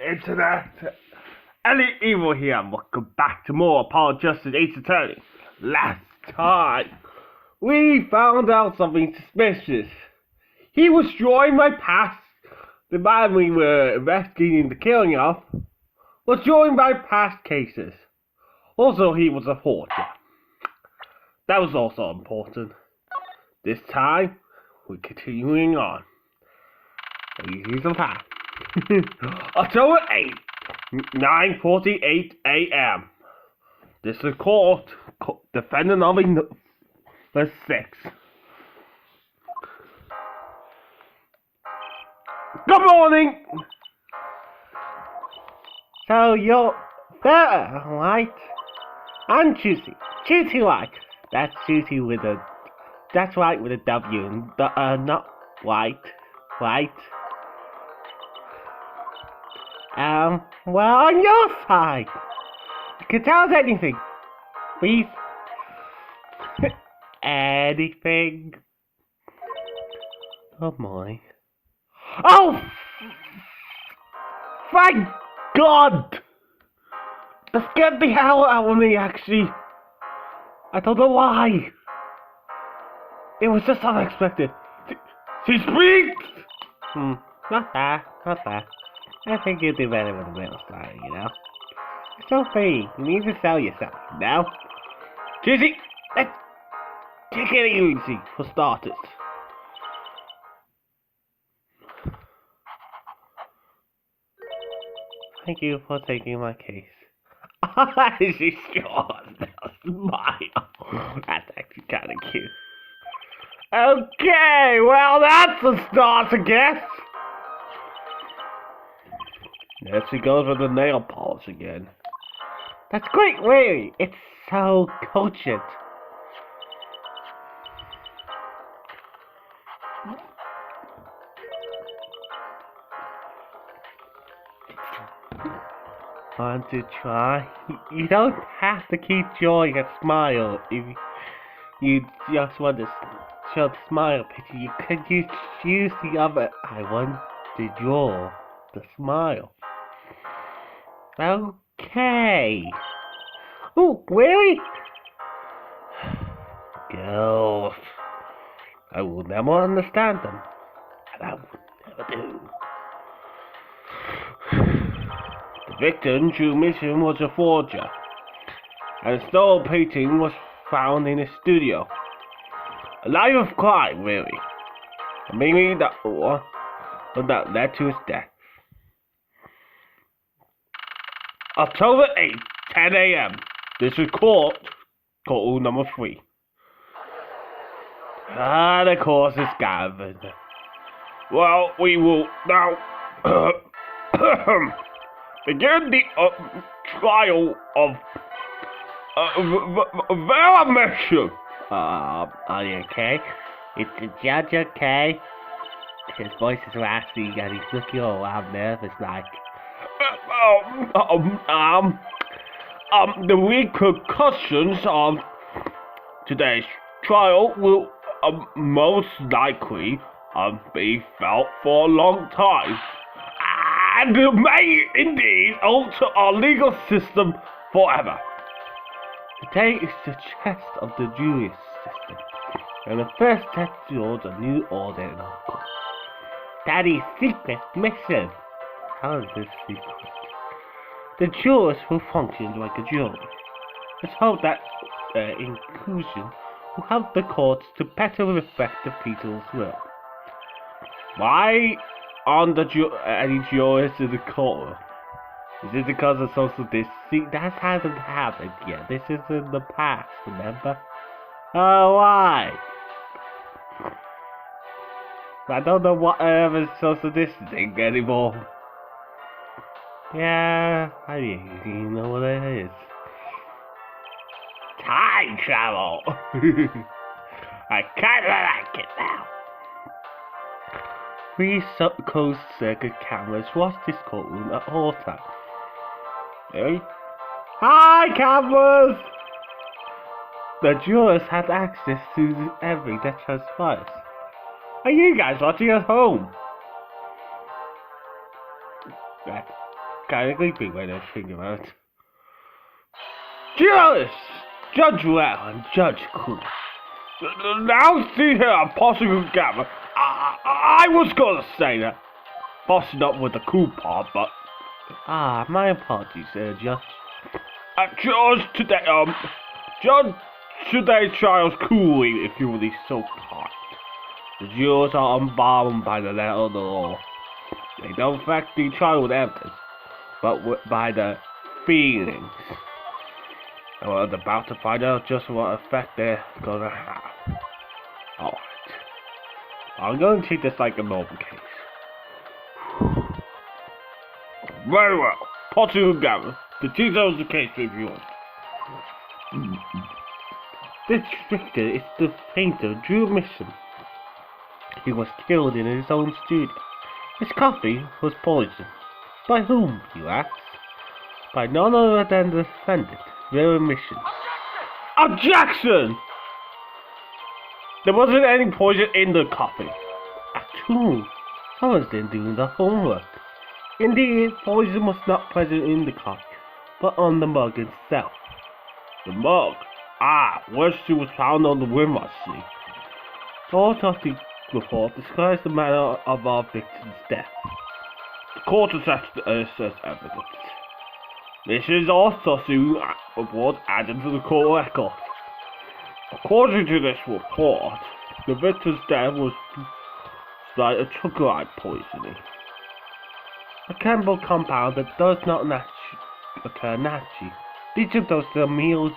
Internet. Ellie Evil here, and welcome back to more Apologist Ace Attorney. Last time, we found out something suspicious. He was drawing my past. The man we were investigating the killing of was drawing my past cases. Also, he was a forger. That was also important. This time, we're continuing on. Here's some time. October 8th, 9:48 a.m. This is court. Defendant number 6. Good morning! So you're there, right? I'm Juicy. Juicy White. That's Juicy with a... That's right with a W. Not White. White. Well, on your side. You can tell us anything. Please. Anything. Oh my. Oh! Thank God! That scared the hell out of me, actually. I don't know why. It was just unexpected. She speaks! Not bad, not bad. I think you'll do better with a middle starter, you know? It's so free. You need to sell yourself, you know? Juicy, let's take it easy for starters. Thank you for taking my case. She sure does smile. That's actually kind of cute. Okay, well that's a start, I guess. There she goes with the nail polish again. That's great, really. It's so cogent. Want to try? You don't have to keep drawing a smile if you just want to show the smile picture. You could use the other. I want to draw the smile. Okay. Oh, really? Girls. I will never understand them. And I will never do. The victim, Drew Mission, was a forger. And a stole painting was found in his studio. A life of crime, really. And maybe that led to his death. October 8th, 10 a.m. This is courtroom number 3. And of course it's Gavin. Well, we will now begin the trial of Vera Mission. Are you okay? It's the judge, okay? His voice is raspy and he's looking all around nervous like... The repercussions of today's trial will most likely be felt for a long time, and may indeed alter our legal system forever. Today is the test of the justice system, and the first test draws a new order in our courts. Daddy's secret mission. How is this secret? The jurors will function like a jury. Let's hope that inclusion will help the courts to better reflect the people's will. Why aren't any jurors in the courtroom? Is it because of social distancing? That hasn't happened yet. This is in the past, remember? Oh, why? I don't know whatever is social distancing anymore. Yeah, I didn't even know what it is. Time travel! I kinda like it now. 3 closed circuit cameras watch this courtroom at all times. Really? Hi, cameras! The jurors have access to everything that transpires. Are you guys watching at home? Right. kind of creepy when I think about it. Judge Well and Judge Cool. Now see here, possible gamma. I was gonna say that. Bossing up with the cool part, but my apologies, Judge. Judge today Charles Cooley, if you will be so kind. The jurors are unbound by the letter of the law. They don't affect the trial with evidence, but by the feelings. And we're about to find out just what effect they're gonna have. Alright. I'm going to treat this like a normal case. Very well. Possible Gamma. The details of the case review. This victor is the painter Drew Mason. He was killed in his own studio. His coffee was poisoned. By whom, you ask? By none other than the defendant, Drew Mason. Objection! There wasn't any poison in the coffee. At all. Someone's been doing the homework. Indeed, poison was not present in the coffee, but on the mug itself. The mug? Where she was found on the rim, I see. The autopsy report describes the manner of our victim's death. The court assessed evidence. This is autopsy report added to the court record. According to this report, the victim's death was like a trichride poisoning, a chemical compound that does not occur naturally. Each of those meals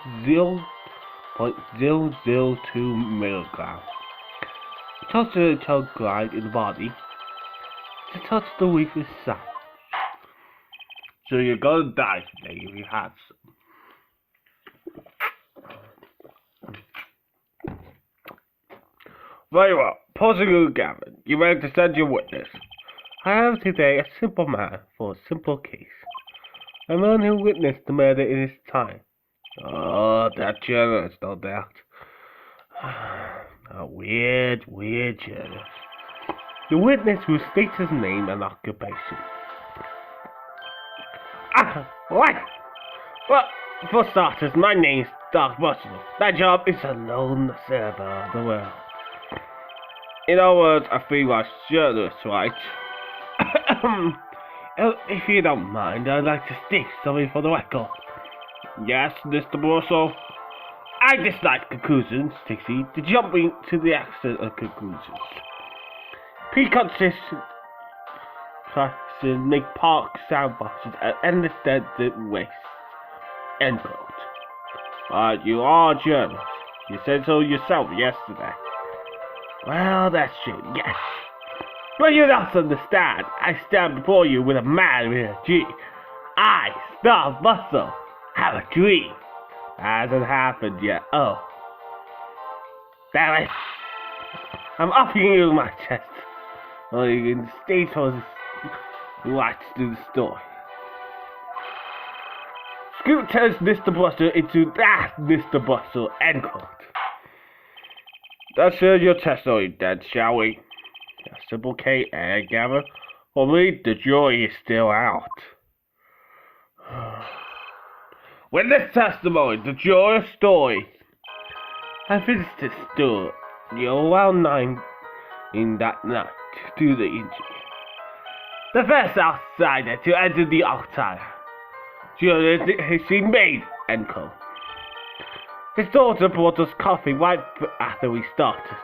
0.002 milligrams. Touch the trichride in the body to touch the weakest side. So you're gonna die today if you have some. Very well. Possible Gavin, you ready to send your witness? I have today a simple man for a simple case. A man who witnessed the murder in his time. Oh, that journalist, no doubt. A weird journalist. The witness who states his name and occupation. What? Well, for starters, my name's Doug Russell. That job is a lone server of the world. In other words, a freelance journalist, right? If you don't mind, I'd like to state something for the record. Yes, Mr. Russell? I dislike conclusions, Dixie, to jumping to the accident of conclusions. Pre-conscious practices make park soundboxes and endless dead waste. End quote. You are a journalist. You said so yourself yesterday. Well, that's true, yes. But you don't understand. I stand before you with a man with a G. I, Star Russell, have a dream. Hasn't happened yet. Oh. Damn it. I'm upping you my chest. Oh, you can stay towards right to the story. Scoot turns Mr. Buster into that Mr. Buster, end quote. Let's hear your testimony then, shall we? A simple K, Gavin. For me, the jury is still out. With this testimony, the jury's story. I visited Stuart. You're well known in that night to the injury. The first outsider to enter the octagon. Jury has been made, end quote. His daughter brought us coffee right after we started.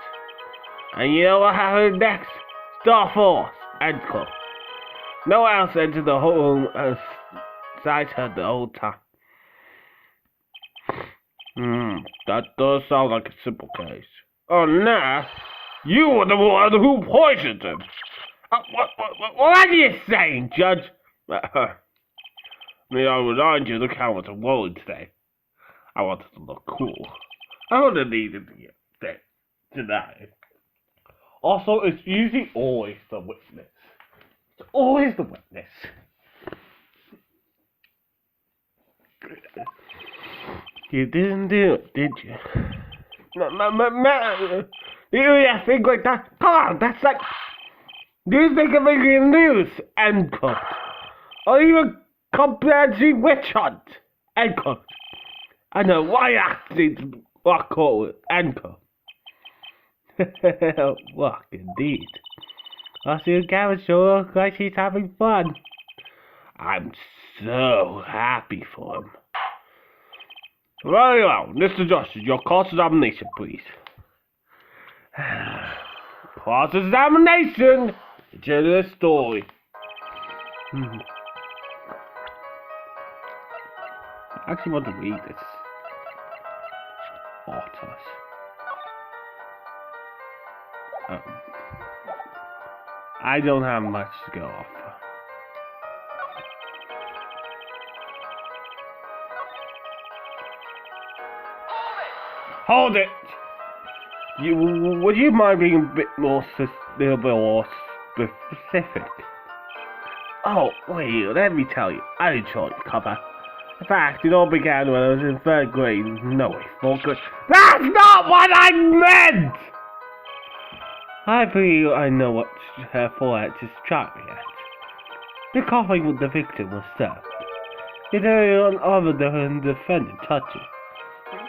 And you know what happened next? Star Force, end quote. No one else entered the home besides her the whole time. That does sound like a simple case. Oh, nah. You were the one who poisoned him. What are you saying, Judge? May I remind you the cameras are rolling today. I wanted to look cool. I would have needed to get that tonight. Also, it's usually always the witness. It's always the witness. You didn't do it, did you? You think like that? Come on, that's like... Do you think of making news? End quote. Or even comprehensive witch hunt. Anchor. I know why acting what call it anchor. What indeed. I see Gavin sure looks like he's having fun. I'm so happy for him. Very well, Mr. Justice, your cross-examination, please. Cross-examination! To the story. I actually want to read this. Authors. I don't have much to go off. Hold it! Would you mind being a bit more specific? Oh, wait, let me tell you, I enjoyed cover. In fact, it all began when I was in 3rd grade. No, wait, 4th grade. That's not what I meant! I believe I know what her forehead is driving at. The coffee with the victim was served. Did anyone other than the defendant touch it?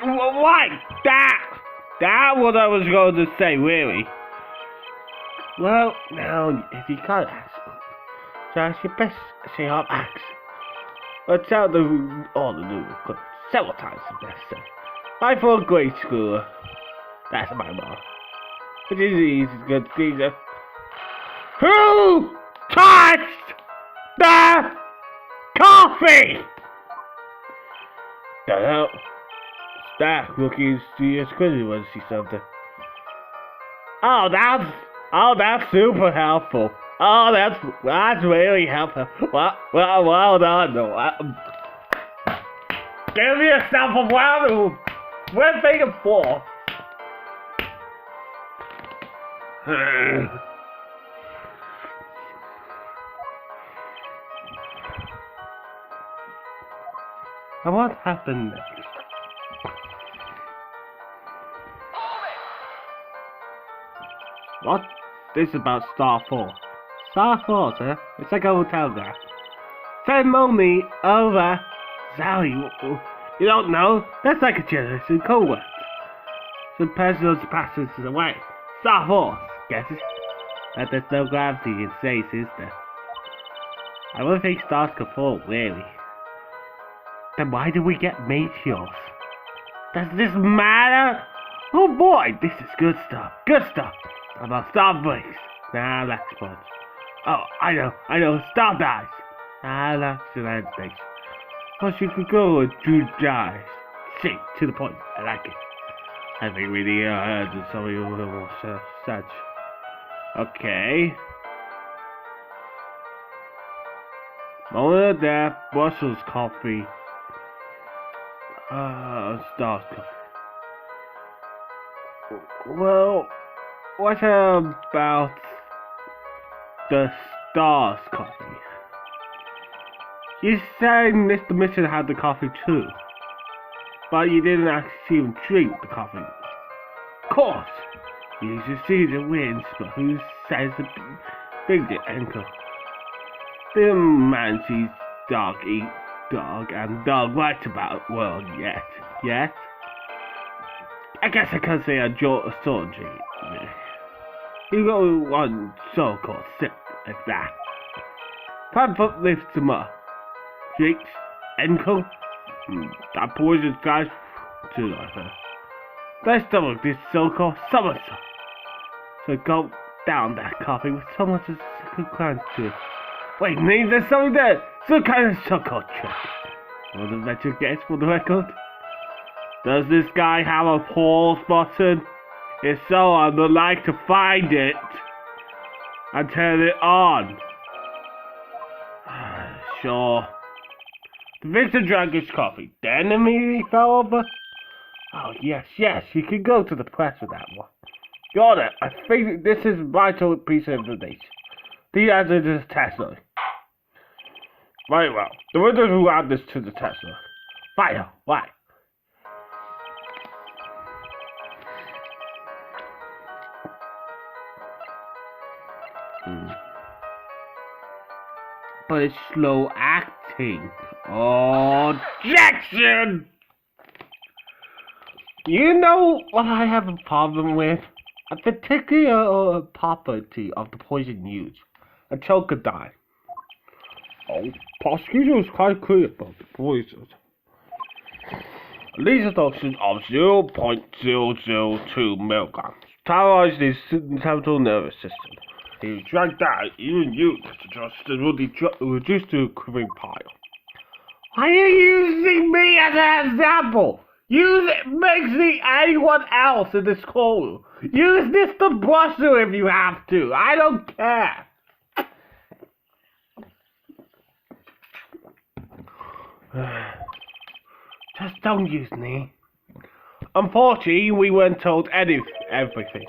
What? That what I was going to say, really. Well, now, if you can't ask, so I should best say I'll ask. But tell all the new recruits several times the best say. I thought grade school. That's my mom. It is easy to get Caesar. Who touched the coffee? Dunno. Staff looking serious quickly when she something. Oh, that's super helpful. Oh, that's really helpful. Well done. Give yourself a round. We're thinking 4. And what happened next? What? This is about Star Force. Star Force, huh? It's like a hotel there. Ceremony over. Zowie, you don't know? That's like a generation co-work. Some personal passes away. Star Force, guess it? But there's no gravity in space, is there? I don't think stars can fall, really. Then why do we get meteors? Does this matter? Oh boy, this is good stuff. Good stuff. About star breaks. Nah, that's fun. Oh, I know. Star dies. Ah, that's the land station. Plus you could go and do dies. See, to the point. I like it. I think we need heard of some of your such. Okay. Moment of death, Brussels coffee. Stars coffee. Well, what about the Stars coffee? You said Mr. Mission had the coffee too, but you didn't actually even drink the coffee. Of course, you should see the wins, but who says the big anchor? The man sees dog eat dog and dog writes about world yet. I guess I can't say I draw a sword tree. You got one so-called sip like that. Pump lifts him up. Drinks, ankle. That poisonous guy's too like her. Let's stomach this so-called somersault. So go down that coffee with so much as good glance to it. Wait, there's something there. Some kind of so-called trick. Want to bet your guess for the record? Does this guy have a pause button? If so, I would like to find it and turn it on. Sure. The victim drank his coffee, then immediately fell over. Oh, yes, you can go to the press with that one. Got it. I think this is a vital piece of information. The answer to the Tesla. Very well. The witness who add this to the Tesla. Fire. Why? but it's slow acting. Objection! You know what I have a problem with? A particular property of the poison used. A Chocodile. Prosecution was quite clear about the poison. Laser toxin of 0.002 milligrams. Terrorized his central nervous system. He drank that even used to just reduce to a quivering pile. Why are you using me as an example? Use it makes me anyone else in this school. Use Mr. Brusser if you have to. I don't care. Just don't use me. Unfortunately, we weren't told everything.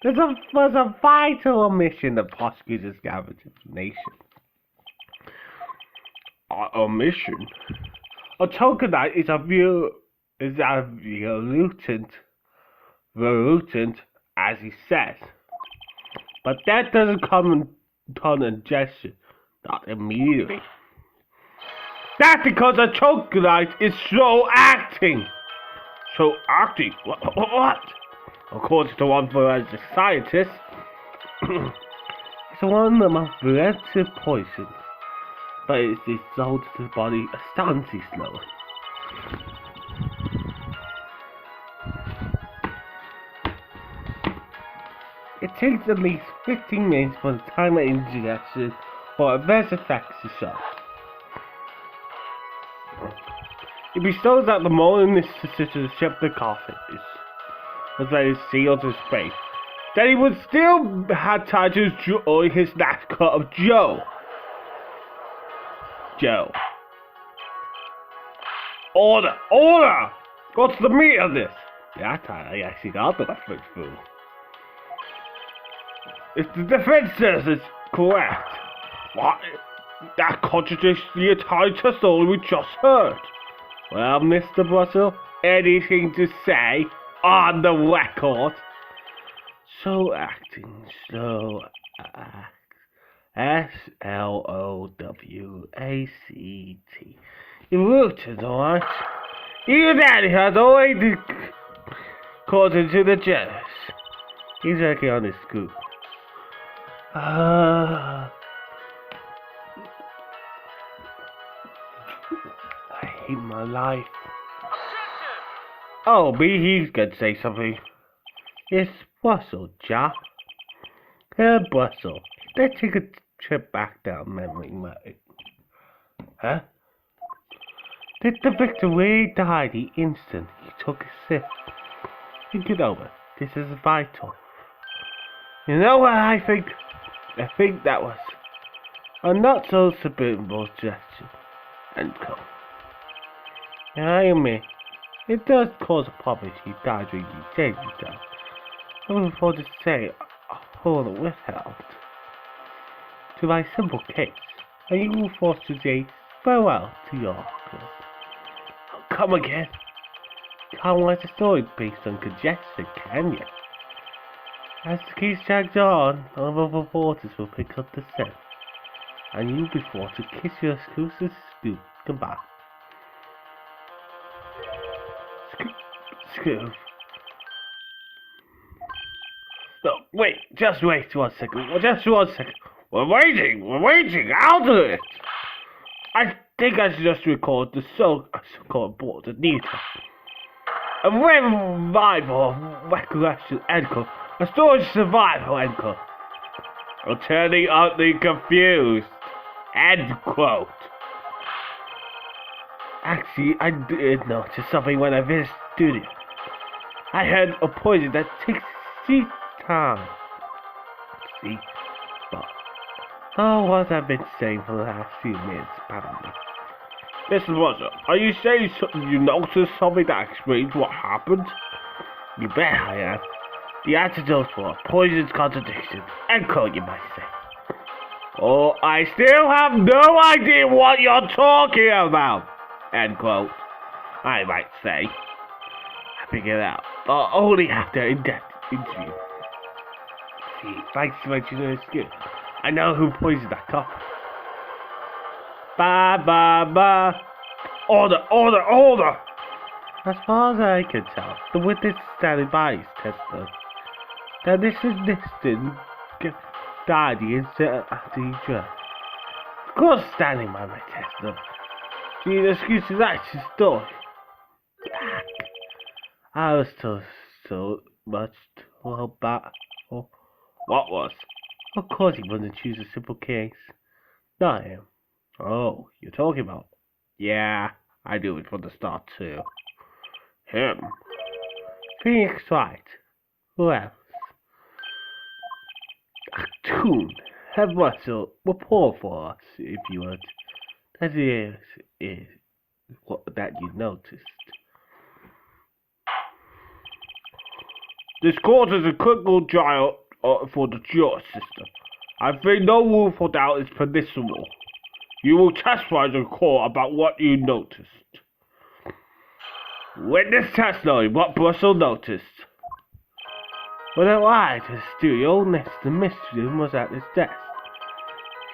There was a vital omission the prosecutors gathered information. Omission? A Chocodile is a virulent, as he says. But that doesn't come upon ingestion, not immediately. That's because a Chocodile is slow acting. Slow acting? What? According to one forensic scientist, it's one of the most reactive poisons, but it's dissolved to the body astonishingly slow. It takes at least 15 minutes from the time of ingestion for adverse effects to show. It bestows at the moment this to ship the coffin was very sealed his face. That he would still have time to enjoy his last cut of Joe. Order! What's the meat of this? That time I actually got the reference through. If the defense says it's correct, what? That contradicts the entire story we just heard. Well, Mr. Russell, anything to say on the record? Slow acting. SLOWACT. It worked, alright. Even Daddy has already according to the judge. He's working on his scoop. I hate my life. Oh, he's gonna say something. It's Russell, Jack. Russell. Let's take a trip back down memory lane. Huh? Did the victim really die the instant he took a sip? Think it over. This is vital. You know what I think? I think that was a not so subliminal gesture. And co. I admit, it does cause a problem if you die during these days and stuff. I would afford to say a whole withheld. To my simple case, and you will force to say farewell to your girl. Oh, come again. Can't write a story based on conjecture, can you? As the case drags on, other reporters will pick up the scent, and you'll be forced to kiss your exclusive scoop goodbye. Scoop. No, wait, just wait 1 second. Just 1 second. We're waiting. I'll do it. I think I should just record the so-called board Anita. A revival of recollection encore. A storage survival encore. I'm turning utterly confused. End quote. Actually, I did notice something when I visited the studio. I heard a poison that takes time. See? But, what I've been saying for the last few minutes, apparently. Mr. Russell, are you saying you noticed something that explains what happened? You bet I am. The antidote for a poison's contradiction. Encore, you might say. Oh, I still have no idea what you're talking about. End quote. I might say. I figured out. Only after in-depth interview. See, thanks to my generous skill, I know who poisoned that cop. Ba ba ba. Order, order, order! As far as I can tell, the witness standing by his testimony that this is Niston died the instant after he drank. Of course, standing by my testimony. The excuse is that's his story. I was told so much about what was. Of course, he wouldn't choose a simple case. Not him. Oh, you're talking about? Yeah, I knew it from the start too. Him. Phoenix Wright. Who else? Toon. Have Russell report for us, if you would. That is what that you noticed. This causes a critical trial for the justice system. I think no room for doubt is permissible. You will testify to the court about what you noticed. Witness testimony, what Russell noticed. When I arrived at the studio, Mr. Michigan was at his desk.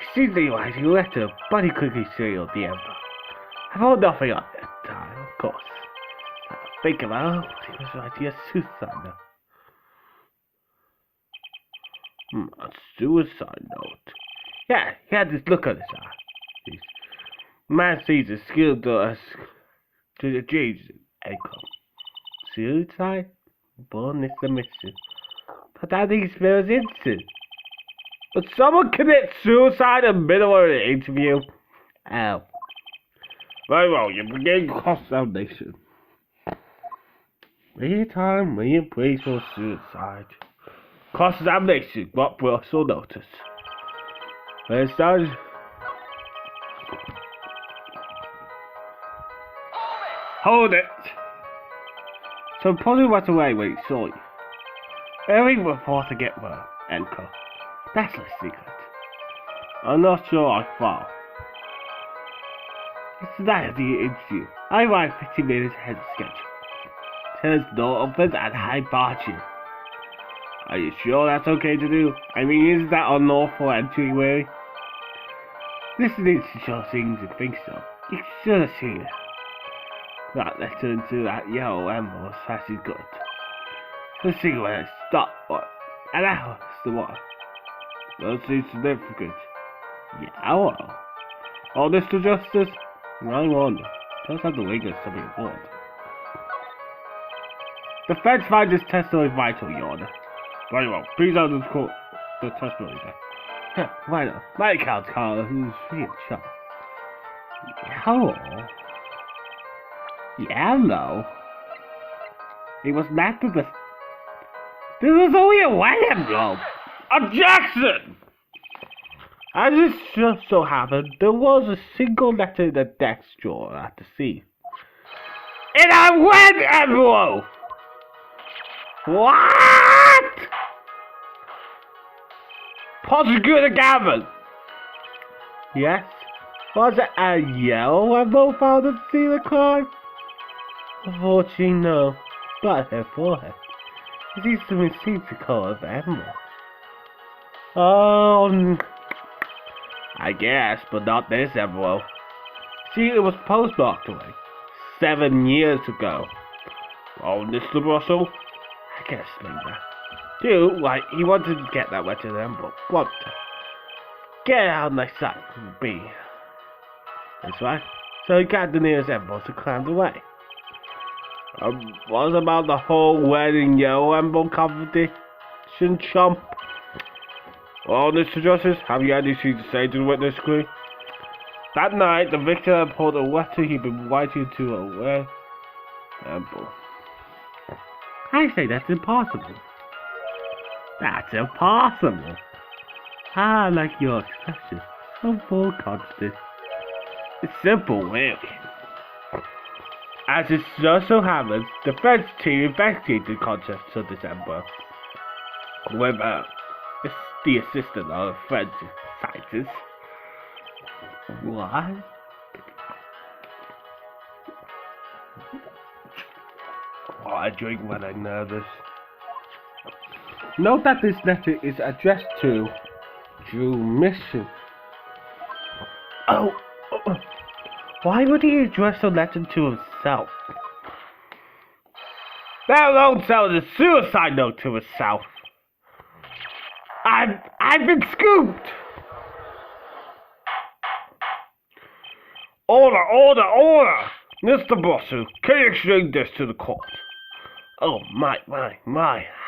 He seemed to be writing a letter, but he quickly sealed the envelope. I thought nothing of it at the time, of course. Now I think about it, he was writing a suicide note. A suicide note? Yeah, he had this look on his eye. His man sees a skilled to the Jesus ankle. Suicide? Born is the mission. But I think it was instant. Would someone commit suicide in the middle of an interview? Oh. Very well, you begin cross-examination. Anytime we praise for suicide. Cross-examination, what Russell noticed. When it started... Hold it! So probably went away when he saw you. Every reporter get well, Enco. That's a secret. I'm not sure I follow. It's that the interview. I arrived 15 minutes ahead of schedule. There's no open and high budget. Are you sure that's okay to do? I mean, is that unlawful anyway? This needs to show things and think so. You should have seen it. That letter into that yellow envelope was actually good. The cigarette stopped one. And that was the one. That seems significant. Yeah, well. Oh, Mr. Justice? I wonder. Does have the link of something important. The feds find this testimony vital, Your Honor. Very well. Please underscore the testimony there. Why not? My account caller who's free of charge. Hello? Yellow? It was not to the... This was only a white envelope! Objection! As it just so happened, there was a single letter in the desk drawer at the scene. In a red envelope! What? Prosecutor Gavin! Yes? Was it a yellow envelope found at the scene of the crime? Unfortunately, no. But her forehead. It seems to receive the color of the envelope. I guess, but not this envelope. See, it was postmarked away 7 years ago. Oh, Mr. Russell, I can explain that. Dude, like, he wanted to get that letter in the envelope. Wanted to get it out of my sight from B. That's right. So he got the nearest envelope and climbed away. What about the whole wedding yellow envelope competition, chump? Well, Mr. Justice, have you anything to say to the witness, Queen? That night, the victim had pulled a letter he'd been writing to a red envelope. I say that's impossible. That's impossible. I like your expression. So full confidence. It's simple, really. As it just so happens, the French team investigated the contents of this envelope. With the assistant of a French scientist. What? Oh, I drink when I'm nervous. Note that this letter is addressed to Drew Mission. Oh, Why would he address a letter to himself? Let alone send a suicide note to himself. I've been scooped! Order, order, order! Mr. Bossu, can you explain this to the court? Oh, my,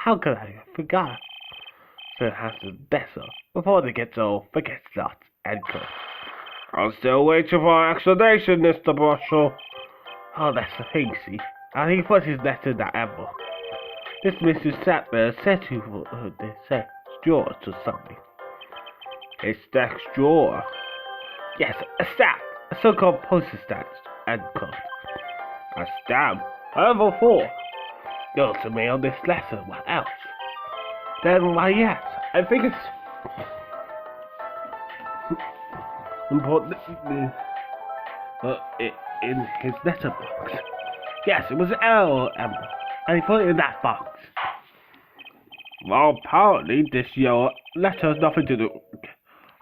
how could I have forgot? So it has to better before they get old, forgets not, and cook. I'm still waiting for an explanation, Mr. Bossu. Oh, that's the thing, see? And he put his letter in that envelope. This Mr. Sattler said to the sex drawer to something. A sex drawer? Yes, a stamp. A so-called postage stamp, and quote. A stamp? However for? Go to mail this letter, what else? Then why yes, I think it's important in his letterbox. Yes, it was L Emma, and he put it in that box. Well, apparently this your letter has nothing to do.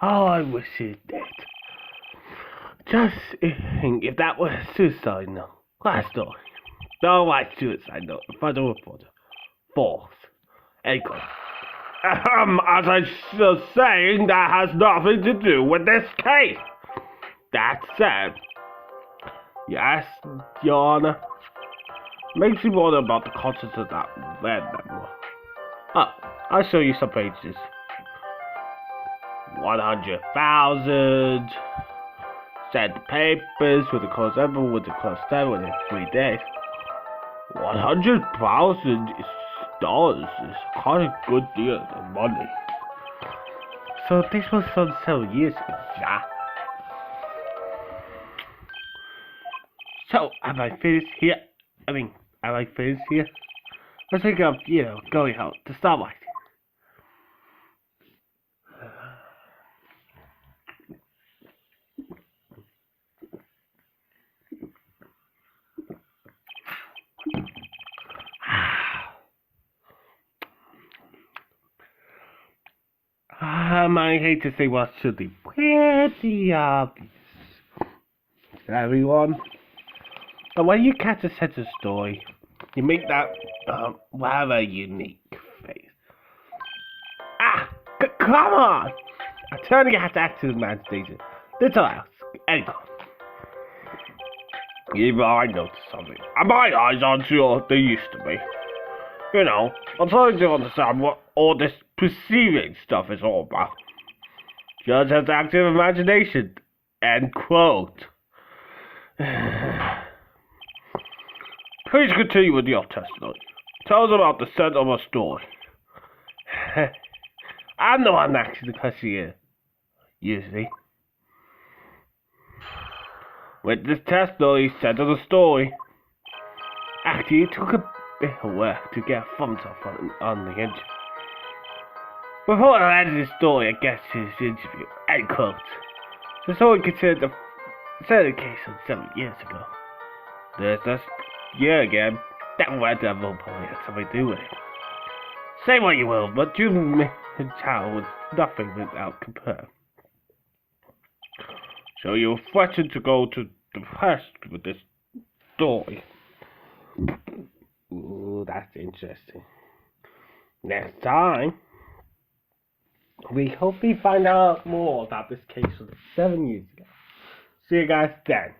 Oh, I wish it did. Just think if that was a suicide note. What a story. No, why suicide note? Final reporter. False. Anyway. As I was saying, that has nothing to do with this case. That said, yes, Your Honor. Makes me wonder about the contents of that red memo. Oh, I'll show you some pages. 100,000. Send papers with the cost ever with the cost ever within 3 days. $100,000 is quite a good deal of money. So this was done several years ago, yeah. So have I finished here? Am I finished here? I think of, going out to Starlight. I hate to say what should be pretty obvious, everyone. But when you catch a sense of story, you make that rather unique face. Come on! Attorney has to act as a man station. Little else. Anyway. Even I noticed something. And my eyes aren't sure they used to be. I'm trying to understand what all this perceiving stuff is all about. Judge has active imagination. End quote. Please continue with your testimony. Tell us about the set of a story. I'm the one asking the question here. Usually. With this testimony, set of the story. Actually, it took a bit of work to get thumbs up on the engine. Before I ended the story, I guess his interview, end quote. The story considered the case of 7 years ago. There's this year again, that red devil probably had something to do with it. Say what you will, but June Chow was nothing without compare. So you threatened to go to the press with this story. Ooh, that's interesting. Next time, we hope we find out more about this case from 7 years ago. See you guys then.